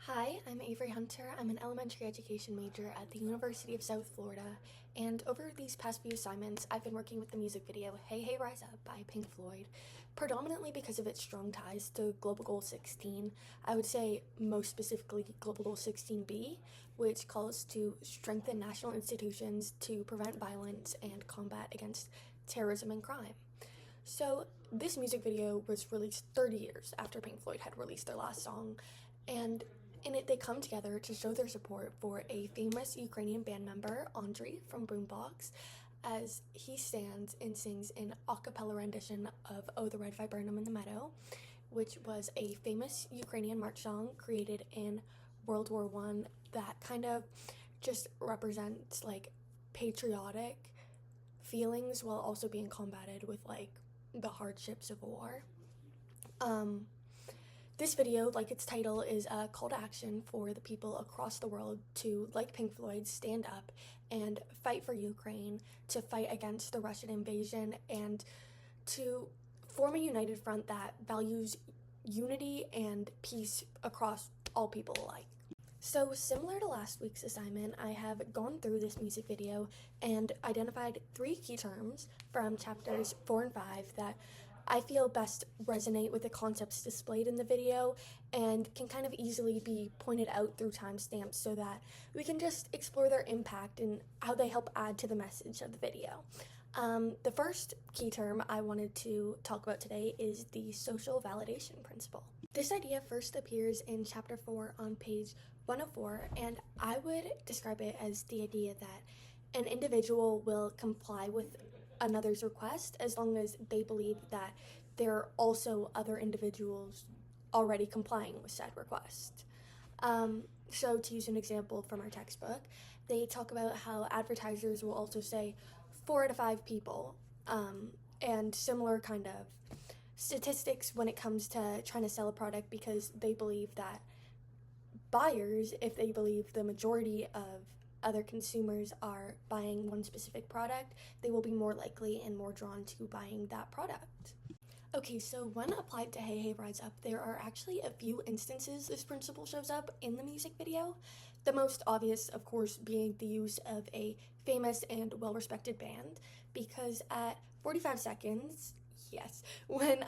Hi, I'm Avery Hunter. I'm an elementary education major at the University of South Florida, and over these past few assignments, I've been working with the music video Hey Hey Rise Up by Pink Floyd, predominantly because of its strong ties to Global Goal 16. I would say most specifically Global Goal 16b, which calls to strengthen national institutions to prevent violence and combat against terrorism and crime. So, this music video was released 30 years after Pink Floyd had released their last song, and in it they come together to show their support for a famous Ukrainian band member, Andriy from Boombox, as he stands and sings an a cappella rendition of Oh the Red Viburnum in the Meadow, which was a famous Ukrainian march song created in World War One that kind of just represents like patriotic feelings while also being combated with like the hardships of war. Um, this video, like its title, is a call to action for the people across the world to, like Pink Floyd, stand up and fight for Ukraine, to fight against the Russian invasion, and to form a united front that values unity and peace across all people alike. So, similar to last week's assignment, I have gone through this music video and identified 3 key terms from chapters 4 and 5 that I feel best resonate with the concepts displayed in the video and can kind of easily be pointed out through timestamps so that we can just explore their impact and how they help add to the message of the video. The first key term I wanted to talk about today is the social validation principle. This idea first appears in chapter 4 on page 104, and I would describe it as the idea that an individual will comply with another's request as long as they believe that there are also other individuals already complying with said request. So, to use an example from our textbook, they talk about how advertisers will also say 4 out of 5 people, and similar kind of statistics when it comes to trying to sell a product because they believe that buyers, if they believe the majority of other consumers are buying one specific product, they will be more likely and more drawn to buying that product. Okay, so when applied to Hey Hey Rise Up, there are actually a few instances this principle shows up in the music video. The most obvious, of course, being the use of a famous and well-respected band, because at 45 seconds, yes, when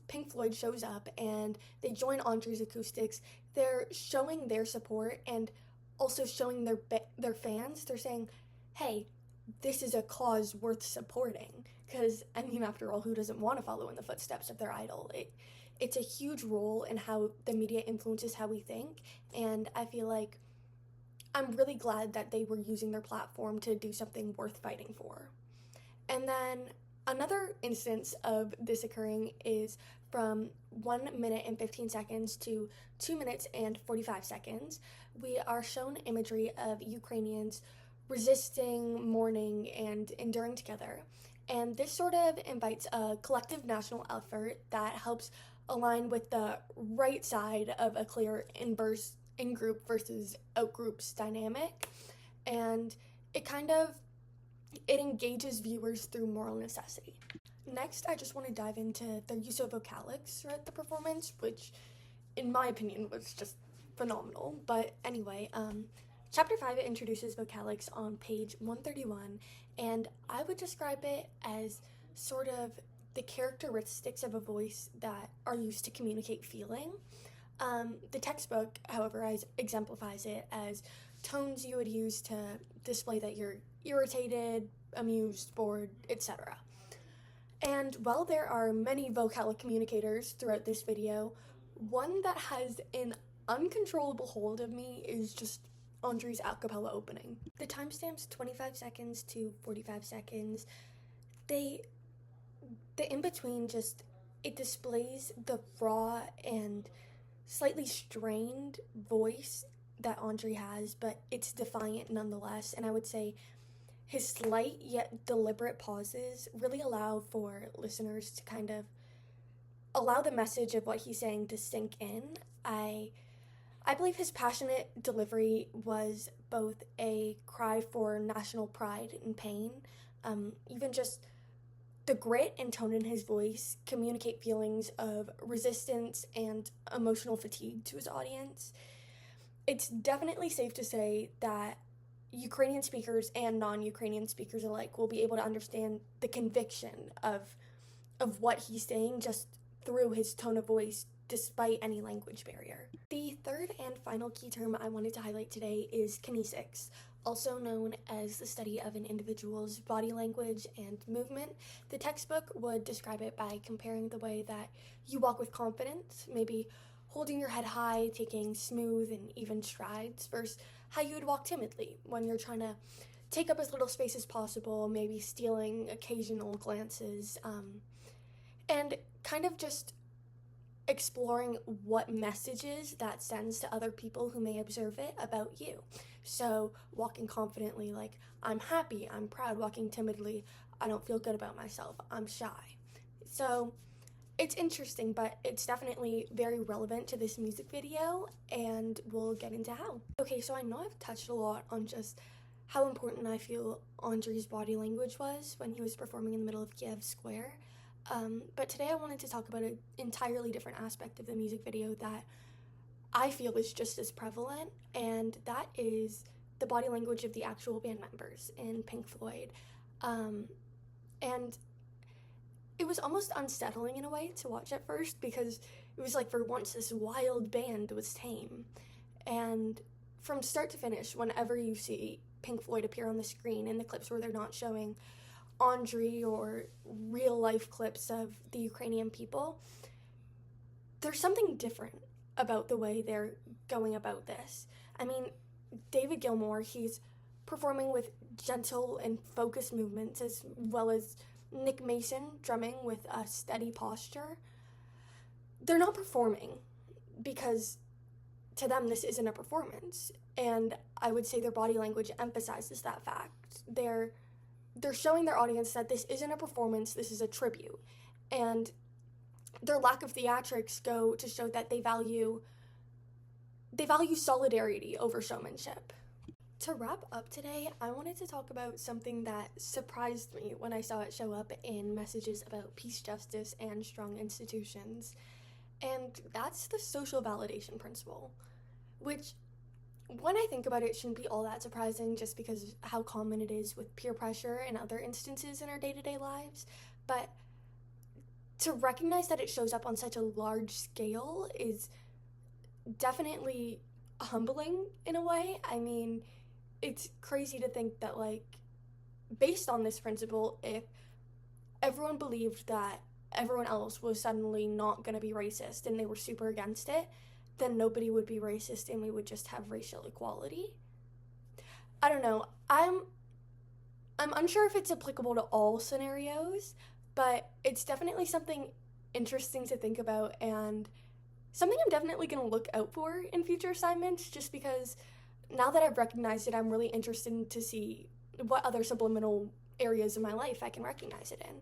Pink Floyd shows up and they join Andriy's acoustics, they're showing their support and also showing their fans. They're saying, hey, this is a cause worth supporting. Because, I mean, after all, who doesn't want to follow in the footsteps of their idol? It's a huge role in how the media influences how we think, and I feel like I'm really glad that they were using their platform to do something worth fighting for. And then another instance of this occurring is from 1 minute and 15 seconds to 2 minutes and 45 seconds. We are shown imagery of Ukrainians resisting, mourning, and enduring together. And this sort of invites a collective national effort that helps align with the right side of a clear in-group versus out-groups dynamic. And it engages viewers through moral necessity. Next, I just want to dive into the use of vocalics throughout the performance, which, in my opinion, was just phenomenal. But anyway, Chapter 5 introduces vocalics on page 131, and I would describe it as sort of the characteristics of a voice that are used to communicate feeling. The textbook, however, exemplifies it as tones you would use to display that you're irritated, amused, bored, etc. And while there are many vocalic communicators throughout this video, one that has an uncontrollable hold of me is just Andriy's a cappella opening. The timestamps 25 seconds to 45 seconds, the in-between just, it displays the raw and slightly strained voice that Andriy has, but it's defiant nonetheless, and I would say his slight yet deliberate pauses really allow for listeners to kind of allow the message of what he's saying to sink in. I believe his passionate delivery was both a cry for national pride and pain. Even just the grit and tone in his voice communicate feelings of resistance and emotional fatigue to his audience. it's definitely safe to say that Ukrainian speakers and non-Ukrainian speakers alike will be able to understand the conviction of what he's saying just through his tone of voice despite any language barrier. The third and final key term I wanted to highlight today is kinesics, also known as the study of an individual's body language and movement. The textbook would describe it by comparing the way that you walk with confidence, maybe holding your head high, taking smooth and even strides, versus how you would walk timidly when you're trying to take up as little space as possible, maybe stealing occasional glances, and kind of just exploring what messages that sends to other people who may observe it about you. So, walking confidently, like, I'm happy, I'm proud, walking timidly, I don't feel good about myself, I'm shy. So, it's interesting, but it's definitely very relevant to this music video, and we'll get into how. Okay, so I know I've touched a lot on just how important I feel Andrii's body language was when he was performing in the middle of Kiev Square. But today I wanted to talk about an entirely different aspect of the music video that I feel is just as prevalent, and that is the body language of the actual band members in Pink Floyd. And it was almost unsettling in a way to watch at first, because it was like, for once, this wild band was tame. And from start to finish, whenever you see Pink Floyd appear on the screen in the clips where they're not showing Andrii or real life clips of the Ukrainian people, there's something different about the way they're going about this. I mean, David Gilmour, he's performing with gentle and focused movements, as well as Nick Mason drumming with a steady posture. They're not performing because to them this isn't a performance, and I would say their body language emphasizes that fact. They're showing their audience that this isn't a performance, this is a tribute. And their lack of theatrics go to show that they value solidarity over showmanship. To wrap up today, I wanted to talk about something that surprised me when I saw it show up in messages about peace, justice, and strong institutions. And that's the social validation principle, which, when I think about it, shouldn't be all that surprising just because of how common it is with peer pressure and other instances in our day-to-day lives. But to recognize that it shows up on such a large scale is definitely humbling in a way. I mean, it's crazy to think that, like, based on this principle, if everyone believed that everyone else was suddenly not going to be racist and they were super against it, then nobody would be racist and we would just have racial equality. I don't know. I'm unsure if it's applicable to all scenarios, but it's definitely something interesting to think about and something I'm definitely going to look out for in future assignments, just because now that I've recognized it, I'm really interested to see what other subliminal areas of my life I can recognize it in.